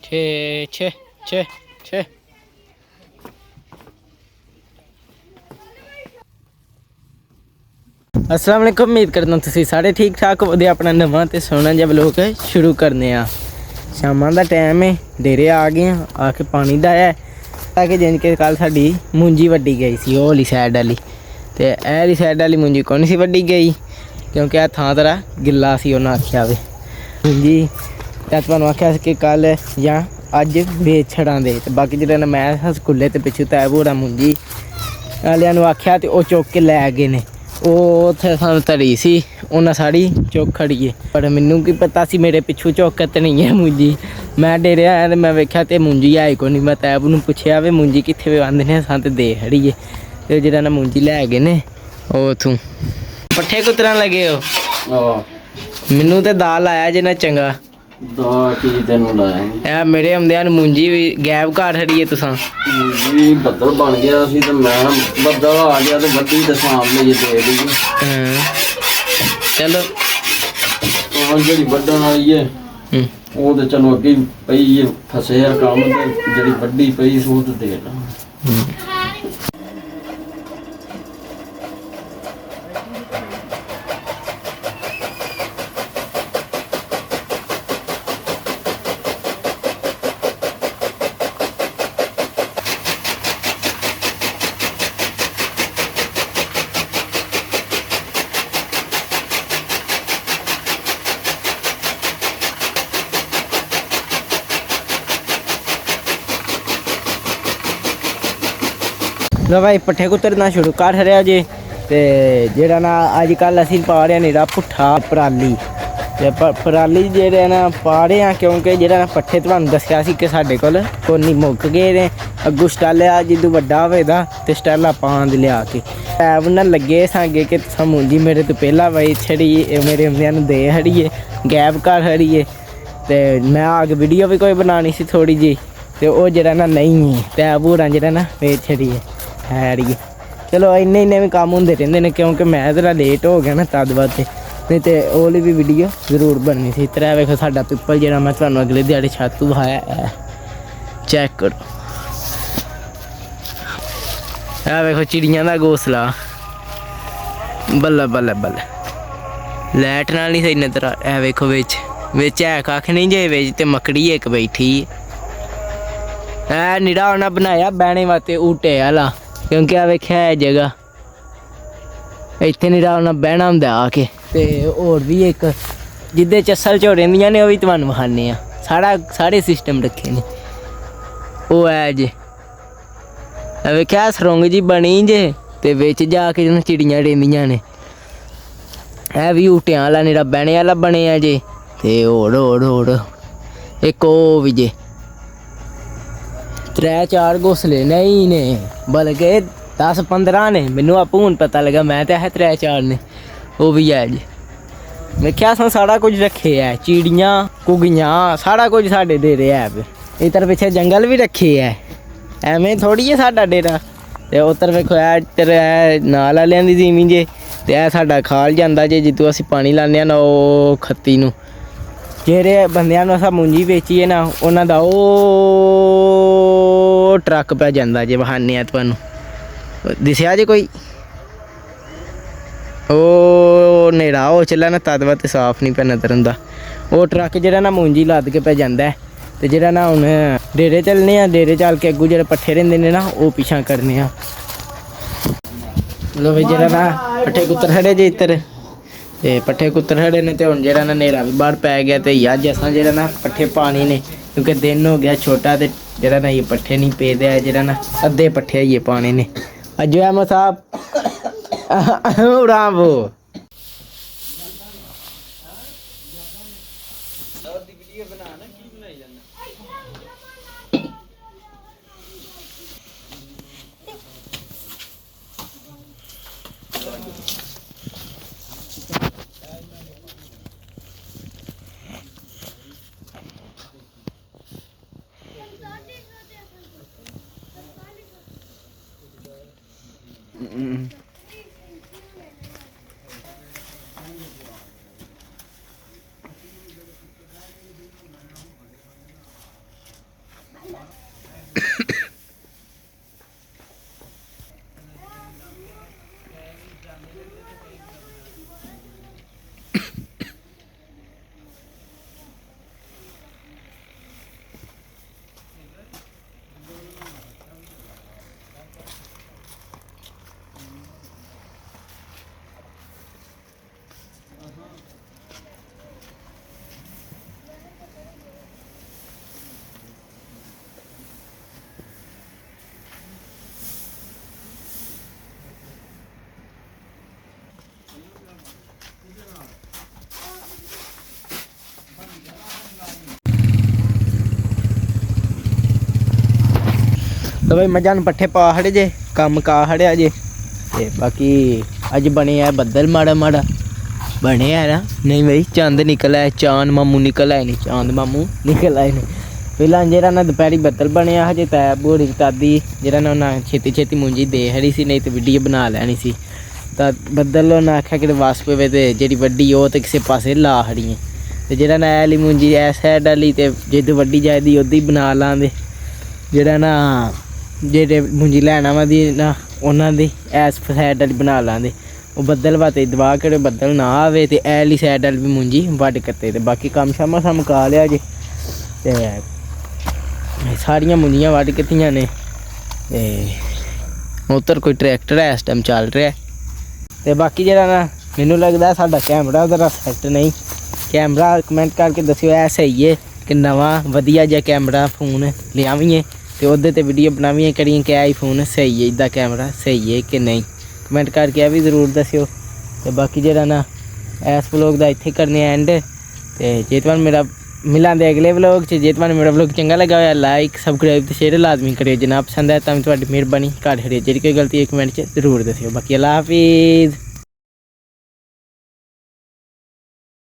छे छे छे छे अस्सलाम वालेकुम। उम्मीद करदा तुसीं सारे ठीक ठाक वधिया। अपना नवां ते सोहना जिहा व्लॉग शुरू करने आ। शामां दा टाइम है, डेरे आ गए आके पानी दा है ताकि जिन के कल साडी मुंजी वड्डी गई सी ओह वाली साइड वाली, ते एह वाली साइड वाली मुंजी कोई नहीं सी वड्डी गई क्योंकि आ थां तरा गिल्ला सी। उन्हें आख्या वे मुंजी ते तुहानूं आख्या कि कल जां अज बेच छड़ांदे, ते बाकी जेह्ड़ा मैं स्कूले ते पिच्छू तैब होरा मुंजी आह्लेआं नूं आख्या ते ओह् चुक के लै गए ने। ਉਹ ਉੱਥੇ ਸਾਨੂੰ ਧਰੀ ਸੀ ਉਹਨਾਂ ਸਾੜੀ ਚੁੱਕ ਖੜੀਏ, ਪਰ ਮੈਨੂੰ ਕੀ ਪਤਾ ਸੀ ਮੇਰੇ ਪਿੱਛੂ ਚੁੱਕਤ ਨਹੀਂ ਹੈ ਮੁੰਜੀ। ਮੈਂ ਡੇਰੇ ਆਇਆ ਤੇ ਮੈਂ ਵੇਖਿਆ ਤੇ ਮੁੰਜੀ ਆਈ ਕੋਈ ਨਹੀਂ। ਮੈਂ ਤੈਬ ਨੂੰ ਪੁੱਛਿਆ ਵੀ ਮੁੰਜੀ ਕਿੱਥੇ ਆਂਦੇ ਨੇ ਅਸਾਂ ਤੇ ਦੇ ਖੜੀਏ, ਤੇ ਜਿਹੜਾ ਨਾ ਮੁੰਜੀ ਲੈ ਗਏ ਨੇ ਉਹ ਉੱਥੋਂ ਪੱਠੇ ਕੁਤਰਨ ਲੱਗੇ ਹੋ। ਮੈਨੂੰ ਤੇ ਦਾਲ ਆਇਆ ਜੇ ਨਾ ਚੰਗਾ ਦਾ ਕੀ ਤੈਨੂੰ ਲਾਇਆ ਇਹ ਮੇਰੇ ਆਉਂਦਿਆਂ ਨੂੰ ਮੁੰਜੀ ਵੀ ਗਾਇਬ ਘਰ ਖੜੀਏ ਤੁਸਾਂ। ਜੀ ਬੱਦਲ ਬਣ ਗਿਆ ਸੀ ਤੇ ਮੈਂ ਬੱਦਲ ਆ ਗਿਆ ਤੇ ਵੱਡੀ ਤੇ ਸਾਂਭ ਲਈ ਦੇ ਲਈ। ਚਲੋ ਉਹ ਜਿਹੜੀ ਵੱਢਣ ਵਾਲੀ ਹੈ ਉਹ ਤੇ ਚਲੋ ਅੱਗੇ ਪਈ ਹੈ, ਫਸੇ ਆ ਕੰਮ ਤੇ ਜਿਹੜੀ ਵੱਡੀ ਪਈ ਸੋ ਤੇ ਦੇ ਲਾ। लो भाई पट्ठे कुतरना शुरू कर रहा जे, ते जेड़ा ना अजकल असीं पा रहे नीरा पुट्ठा पराली, ते पराली जेह्ड़े ना पा रहे हैं क्योंकि जेह्ड़ा ना पट्ठे तुहानूं दस्सेआ सी कि साढ़े कोल कोनी मुक्क गए ने। अग्गू स्टालेआ जिद्दू वड्डा होए दा ते स्टाला पांद लिया के टैब ना लगे सांगे कि तुसां मुंजी मेरे तो पहला वही छड़ी मेरे उंदियां नूं दे खड़िए गैप कर खड़िए। ते मैं आगे वीडियो भी कोई बनानी सी थोड़ी जी, ते ओह जेह्ड़ा ना नहीं टैब होरां जेह्ड़ा ना वेच छड़िए है अड़िए। चलो इन्ने इन्ने भी कम्म होंदे रहिंदे ने क्योंकि मैं जरा लेट हो गया ना तद वास्ते, नहीं तो ओह्ली भी वीडियो जरूर बननी सी। त्रै वेखो साडा पिपल जेह्ड़ा मैं तुहानूं अगले ध्याड़े छत्त विखाया है, चेक करो। ऐ वेखो चिड़ियां दा घोंसला, बल्ले बल्ले बल्ले लाइट नाल नहीं सही नजर आ। ऐ वेखो बिच बिच है कक्ख नहीं जे, बिच ते मकड़ी इक बैठी है। निरा उन्हें बनाया बैठने वास्ते ऊटे आह्ला, क्योंकि आ वेख्या है जगह इत्थे निरा उन्हें बहना होंदा आके। ते होर भी एक जिद्दे चस्सल चो रहिंदियां ने ओह भी तुहानूं विखाने आ। सारे सिस्टम रखे ने। ओह है जे वेख्या सुरंग जी बनी जे, ते बिच जाके चिड़ियां रहिंदियां ने। है भी ऊटियां आह्ला निरा बैठने आह्ला बनेआ जे, ते होर इक ओह भी जे। त्रै चार घोंसले नहीं ने बल्कि 10-15 ने, मैनू आपूं हुण पता लगा। मैं ते है त्रै चार ने, ओह भी है जी। वेख्या असां सारा कुछ रखे है, चिड़ियां घुग्गियां सारा कुछ साढ़े डेरे है। इधर पिच्छे जंगल भी रखे है, एवें थोड़ी है साडा डेरा। ते उधर वेखो इधर नाल आह्लेआं दी ज़मीन जे, ते ऐ साडा खाल जांदा जे जित्थों असीं पानी लान्ने आं ना ओह खत्ती नूं। जेह्ड़े बंदियां नूं असां मुंजी बेचिए ना उन्हां दा ओह ट्रक पे जांदा जे, विखाने आ तुहानूं। दिसेआ जे कोई ओह नेड़ा हो चला ना तद वास्ते साफ नहीं पे नजर आंदा। ओह ट्रक जेह्ड़ा ना मुंजी लद के पे जांदा है, ते जेह्ड़ा ना हुण डेरे चलने आ, डेरे चल के अग्गू जेह्ड़े पट्ठे रहिंदे ने ना ओह पिछां करने आ। लो भाई जेह्ड़ा ना पट्ठे कुत्तर खड़े जे इधर, ते पट्ठे कुत्तर खड़े ने, ते हुण जेह्ड़ा ना नेरा भी बाहर पै गया। ते अज्ज असां जेह्ड़ा ना पट्ठे पाने ने क्योंकि दिन हो गया छोटा, ते जेह्ड़ा ना ये पट्ठे नहीं पेदे है, जेह्ड़ा ना अद्धे पट्ठे ये पाने ने। अज्जो अहमद साहब उड़ाम वो ਲੋ ਬਈ ਮੱਝਾਂ ਨੂੰ ਪੱਠੇ ਪਾ ਖੜੇ ਜੇ ਕੰਮ ਕਾ ਖੜਿਆ ਜੇ ਤੇ ਬਾਕੀ ਅੱਜ ਬਣੇ ਆ ਬੱਦਲ ਮਾੜਾ ਮਾੜਾ ਬਣੇ ਆ ਨਾ ਨਹੀਂ ਬਈ ਚੰਦ ਨਿਕਲ ਆਇਆ ਚਾਂਦ ਮਾਮੂ ਨਿਕਲ ਆਏ ਨੇ ਚਾਂਦ ਮਾਮੂ ਨਿਕਲ ਆਏ ਨੇ ਪਹਿਲਾਂ ਜਿਹੜਾ ਨਾ ਦੁਪਹਿਰੀ ਬੱਦਲ ਬਣਿਆ ਹਜੇ ਤਾਂ ਬੋੜੀ ਤਾਦੀ ਜਿਹੜਾ ਨਾ ਉਹਨਾਂ ਛੇਤੀ ਛੇਤੀ ਮੁੰਜੀ ਦੇ ਹੜੀ ਸੀ ਨਹੀਂ ਤੇ ਵੀਡੀਓ ਬਣਾ ਲੈਣੀ ਸੀ ਤਾਂ ਬੱਦਲ ਉਹਨਾਂ ਆਖਿਆ ਕਿ ਵਸ ਪਵੇ ਤੇ ਜਿਹੜੀ ਵੱਡੀ ਉਹ ਤੇ ਕਿਸੇ ਪਾਸੇ ਲਾ ਹੜੀਏ ਤੇ ਜਿਹੜਾ ਨਾ ਐਲੀ ਮੁੰਜੀ ਐ ਸਾਈਡ ਵਾਲੀ ਤੇ ਜਿੱਦ ਵੱਡੀ ਜਾਇਦੀ ਉਹਦੀ ਬਣਾ ਲਾਂਦੇ ਜਿਹੜਾ ਨਾ ਜਿਹੜੇ ਮੁੰਜੀ ਲੈਣਾ ਵਾ ਦੀ ਨਾ ਉਹਨਾਂ ਦੀ ਐਸ ਸਾਈਡ ਵਾਲੀ ਬਣਾ ਲਾਂਦੇ ਉਹ ਬੱਦਲ ਵਾ ਤੇ ਦਵਾ ਕੇ ਬੱਦਲ ਨਾ ਆਵੇ ਤੇ ਐਲੀ ਸਾਈਡ ਵਾਲੀ ਵੀ ਮੁੰਜੀ ਵੱਢ ਕੱਤੇ ਤੇ ਬਾਕੀ ਕੰਮ ਸ਼ਾਮਾ ਮੁਕਾ ਲਿਆ ਜੇ ਤੇ ਸਾਰੀਆਂ ਮੁੰਜੀਆਂ ਵੱਢ ਕੀਤੀਆਂ ਨੇ ਤੇ ਉੱਧਰ ਕੋਈ ਟਰੈਕਟਰ ਹੈ ਇਸ ਟਾਈਮ ਚੱਲ ਰਿਹਾ ਤੇ ਬਾਕੀ ਜਿਹੜਾ ਨਾ ਮੈਨੂੰ ਲੱਗਦਾ ਸਾਡਾ ਕੈਮਰਾ ਉਹਦਾ ਸੈੱਟ ਨਹੀਂ ਕੈਮਰਾ ਕਮੈਂਟ ਕਰਕੇ ਦੱਸਿਓ ਐ ਸਹੀ ਹੈ ਕਿ ਨਵਾਂ ਵਧੀਆ ਜਿਹਾ ਕੈਮਰਾ ਫੋਨ ਲਿਆਵੀਏ ਤੇ ਉਹਦੇ ਤੇ ਵੀਡੀਓ ਬਣਾਵੀਏ ਕਰੀਏ ਕਿ ਆਈਫੋਨ ਸਹੀ ਹੈ ਇੱਦਾਂ ਕੈਮਰਾ ਸਹੀ ਹੈ ਕਿ ਨਹੀਂ ਕਮੈਂਟ ਕਰਕੇ ਇਹ ਵੀ ਜ਼ਰੂਰ ਦੱਸਿਓ ਤੇ ਬਾਕੀ ਜਿਹੜਾ ਨਾ ਇਸ ਵਲੋਗ ਦਾ ਇੱਥੇ ਕਰਨੇ ਐਂਡ ਤੇ ਜੇ ਤੁਹਾਨੂੰ ਮੇਰਾ ਮਿਲਾਂਦੇ ਅਗਲੇ ਵਲੋਗ 'ਚ ਜੇ ਤੁਹਾਨੂੰ ਮੇਰਾ ਵਲੋਗ ਚੰਗਾ ਲੱਗਾ ਹੋਇਆ ਲਾਈਕ ਸਬਸਕ੍ਰਾਈਬ ਤੇ ਸ਼ੇਅਰ ਲਾਜ਼ਮੀ ਕਰਿਓ ਜੇ ਨਾ ਪਸੰਦ ਆਇਆ ਤਾਂ ਤੁਹਾਡੀ ਮਿਹਰਬਾਨੀ ਘੱਟ ਹਟੇ ਜਿਹੜੀ ਕੋਈ ਗਲਤੀ ਹੈ ਕਮੈਂਟ 'ਚ ਜ਼ਰੂਰ ਦੱਸਿਓ ਬਾਕੀ ਅੱਲਾ ਹਾਫਿਜ਼।